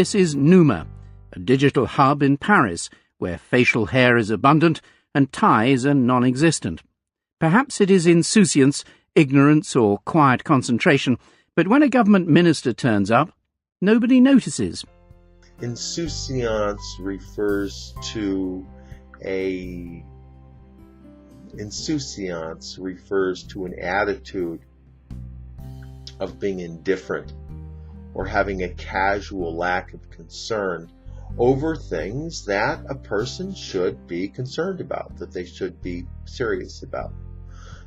This is Numa, a digital hub in Paris where facial hair is abundant and ties are non-existent. Perhaps it is insouciance, ignorance or quiet concentration, but when a government minister turns up, nobody notices. Insouciance refers to an attitude of being indifferent or having a casual lack of concern over things that a person should be concerned about, that they should be serious about.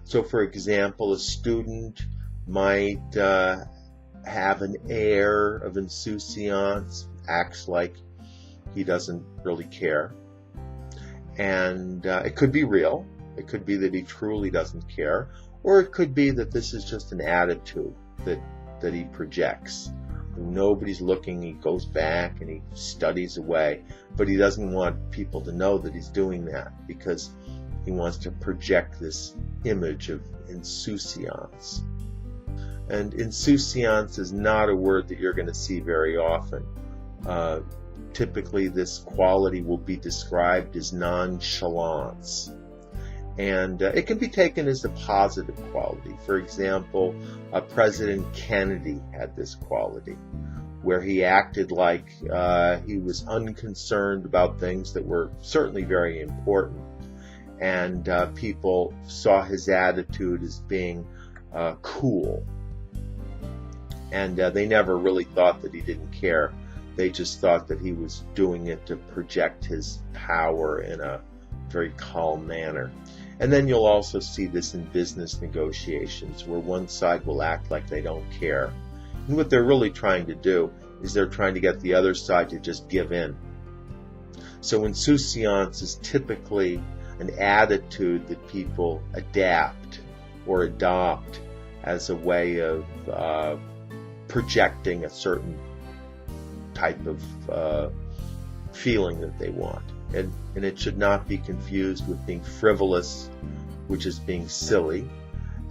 So, for example, a student might have an air of insouciance, acts like he doesn't really care. And it could be real. It could be that he truly doesn't care. Or it could be that this is just an attitude that he projects. When nobody's looking, he goes back and he studies away. But he doesn't want people to know that he's doing that because he wants to project this image of insouciance. And insouciance is not a word that you're going to see very often. Typically, this quality will be described as nonchalance. And it can be taken as a positive quality. For example, President Kennedy had this quality, where he acted like he was unconcerned about things that were certainly very important. And people saw his attitude as being cool. And they never really thought that he didn't care. They just thought that he was doing it to project his power in a very calm manner. And then you'll also see this in business negotiations, where one side will act like they don't care. And what they're really trying to do is they're trying to get the other side to just give in. So insouciance is typically an attitude that people adapt or adopt as a way of projecting a certain type of feeling that they want. And it should not be confused with being frivolous, which is being silly.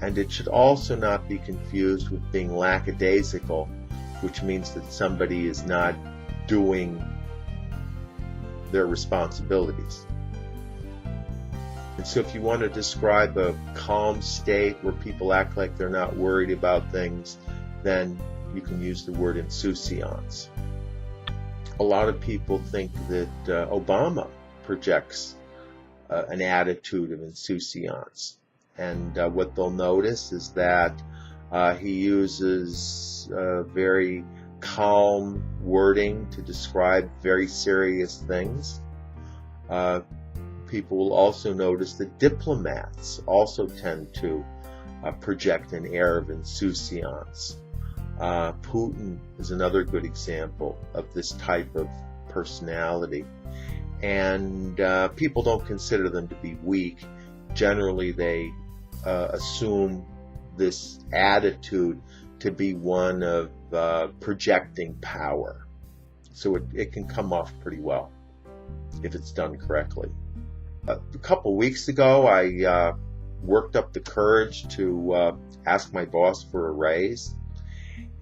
And it should also not be confused with being lackadaisical, which means that somebody is not doing their responsibilities. And so if you want to describe a calm state where people act like they're not worried about things, then you can use the word insouciance. A lot of people think that Obama projects an attitude of insouciance. And what they'll notice is that he uses very calm wording to describe very serious things. People will also notice that diplomats also tend to project an air of insouciance. Putin is another good example of this type of personality. And people don't consider them to be weak. Generally, they assume this attitude to be one of projecting power. So it can come off pretty well if it's done correctly. A couple weeks ago, I worked up the courage to ask my boss for a raise.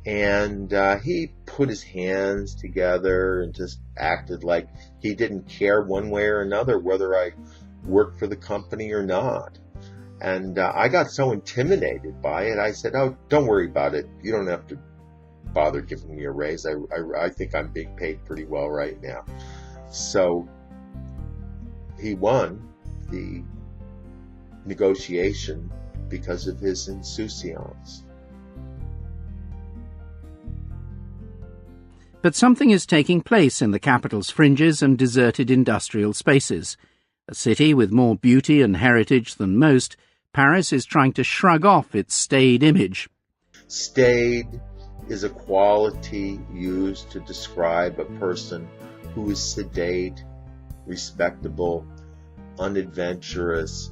And he put his hands together and just acted like he didn't care one way or another whether I worked for the company or not. And I got so intimidated by it, I said, "Oh, don't worry about it. You don't have to bother giving me a raise. I think I'm being paid pretty well right now." So he won the negotiation because of his insouciance. But something is taking place in the capital's fringes and deserted industrial spaces. A city with more beauty and heritage than most, Paris is trying to shrug off its STAID image. STAID is a quality used to describe a person who is sedate, respectable, unadventurous,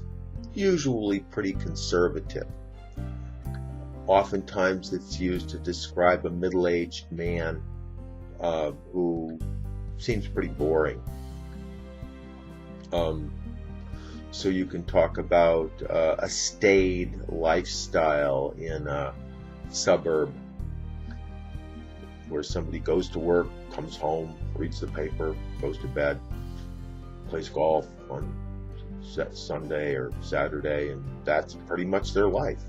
usually pretty conservative. Oftentimes it's used to describe a middle-aged man who seems pretty boring. So you can talk about a staid lifestyle in a suburb where somebody goes to work comes home, reads the paper, goes to bed, plays golf on Sunday or Saturday, and that's pretty much their life.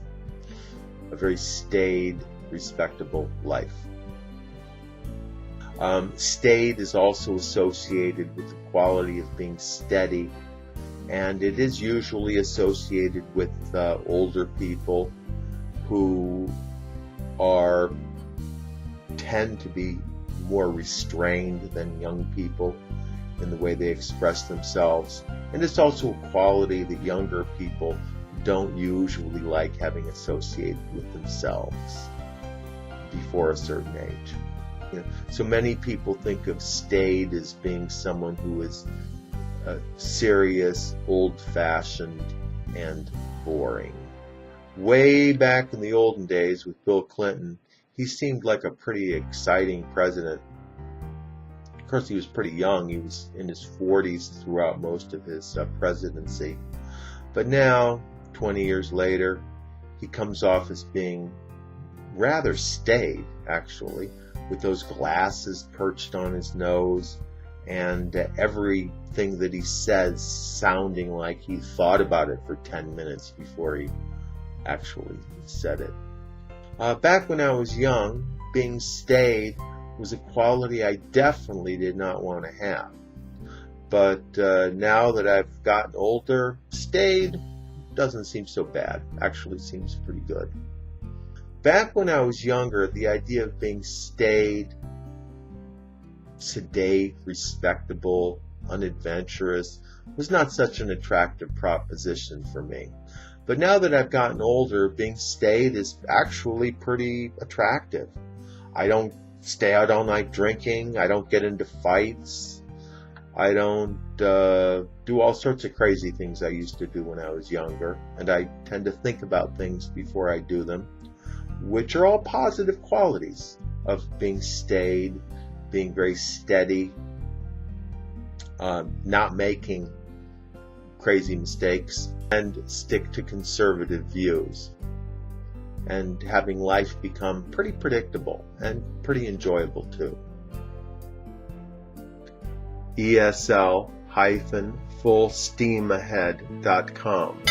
A very staid, respectable life. Staid is also associated with the quality of being steady, and it is usually associated with older people who tend to be more restrained than young people in the way they express themselves. And it's also a quality that younger people don't usually like having associated with themselves before a certain age. So many people think of staid as being someone who is serious, old-fashioned, and boring. Way back in the olden days with Bill Clinton, he seemed like a pretty exciting president. Of course, he was pretty young. He was in his 40s throughout most of his presidency. But now, 20 years later, he comes off as being rather staid, actually, with those glasses perched on his nose, and everything that he says sounding like he thought about it for 10 minutes before he actually said it. Back when I was young, being staid was a quality I definitely did not want to have. But now that I've gotten older, staid doesn't seem so bad. Actually seems pretty good. Back when I was younger, the idea of being staid, sedate, respectable, unadventurous was not such an attractive proposition for me. But now that I've gotten older, being staid is actually pretty attractive. I don't stay out all night drinking. I don't get into fights. I don't do all sorts of crazy things I used to do when I was younger. And I tend to think about things before I do them, which are all positive qualities of being staid, being very steady, not making crazy mistakes, and stick to conservative views, and having life become pretty predictable and pretty enjoyable too. ESL-fullsteamahead.com